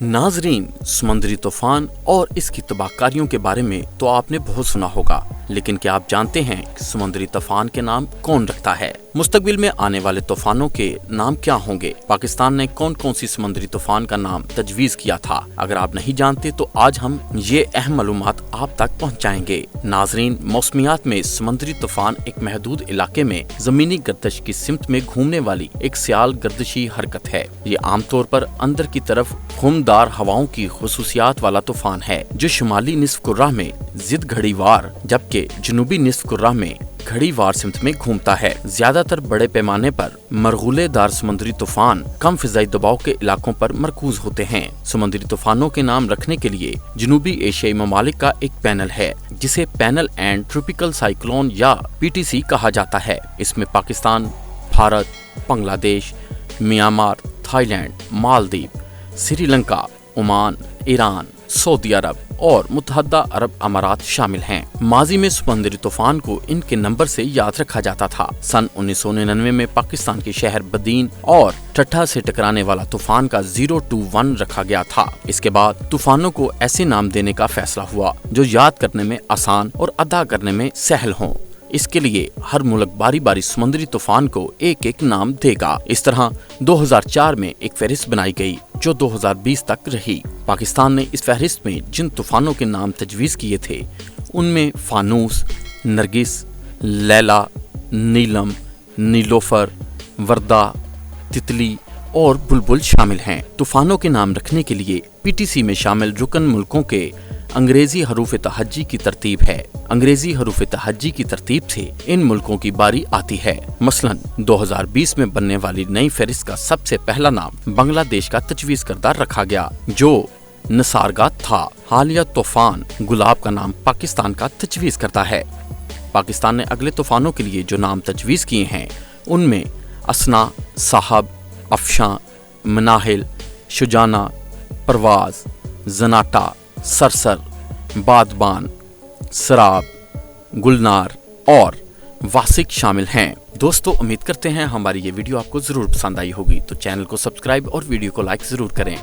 नाजरीन, समुद्री तूफान और इसकी तबाहकारियों के बारे में तो आपने बहुत सुना होगा, लेकिन क्या आप जानते हैं कि समुद्री तूफान के नाम कौन रखता है? मुस्तकबिल में आने वाले तूफानों के नाम क्या होंगे? पाकिस्तान ने कौन कौन सी समुद्री तूफान का नाम तजवीज किया था? अगर आप नहीं जानते तो आज हम ये अहम मालूमात आप तक पहुँचाएंगे। नाजरीन, मौसमियात में समुद्री तूफान एक महदूद इलाके में जमीनी गर्दिश की सिमत में घूमने वाली एक सियाल गर्दिशी हरकत है। ये आमतौर पर अंदर की तरफ घुमदार हवाओं की खुसूसियात वाला तूफान है, जो शुमाली निस्फ कुर्रा में जिद घड़ीवार जबकि जनूबी निस्फ कुर्रा में घड़ीवार सिमत में घूमता है। ज्यादातर बड़े पैमाने पर मरगुलेदार समुद्री तूफान कम फिजाई दबाव के इलाकों पर मरकूज होते हैं। समुद्री तूफानों के नाम रखने के लिए जनूबी एशियाई ममालिक का एक पैनल है, जिसे पैनल एंड ट्रॉपिकल साइक्लोन या PTC कहा जाता है। इसमें Pakistan, Bharat, Bangladesh, Myanmar, Thailand, Maldives, Sri Lanka, Oman, Iran, सऊदी अरब और मुत्तहदा अरब अमारात शामिल हैं। माजी में समुद्री तूफान को इनके नंबर से याद रखा जाता था। सन 1999 में पाकिस्तान के शहर बदीन और टट्टा से टकराने वाला तूफान का 021 रखा गया था। इसके बाद तूफानों को ऐसे नाम देने का फैसला हुआ जो याद करने में आसान और अदा करने में सहल हों। इसके लिए हर मुल्क बारी बारी समुद्री तूफान को एक एक नाम देगा। इस तरह 2004 में एक फहरिस्त बनाई गई जो 2020 तक रही। पाकिस्तान ने इस फहरिस्त में जिन तूफानों के नाम तजवीज़ किए थे उनमें फानूस, नरगिस, लैला, नीलम, नीलोफर, वर्दा, तितली और बुलबुल शामिल हैं। तूफानों के नाम रखने के लिए PTC में शामिल रुकन मुल्कों के अंग्रेजी हरूफ तहज्जी की तरतीब है। अंग्रेजी हरूफ तहज्जी की तरतीब से इन मुल्कों की बारी आती है। मसलन 2020 में बनने वाली नई फहरिस्त का सबसे पहला नाम बांग्लादेश का तजवीज करदा रखा गया, जो नसारगा था। हालिया तूफान गुलाब का नाम पाकिस्तान का तजवीज करता है। पाकिस्तान ने अगले तूफानों के लिए जो नाम तजवीज किए हैं उनमें असना, साहब, अफशां, मनाहिल, शुजाना, परवाज, जनाटा, सरसर, बादबान, सराब, गुलनार और वासिक शामिल हैं। दोस्तों, उम्मीद करते हैं हमारी ये वीडियो आपको जरूर पसंद आई होगी, तो चैनल को सब्सक्राइब और वीडियो को लाइक जरूर करें।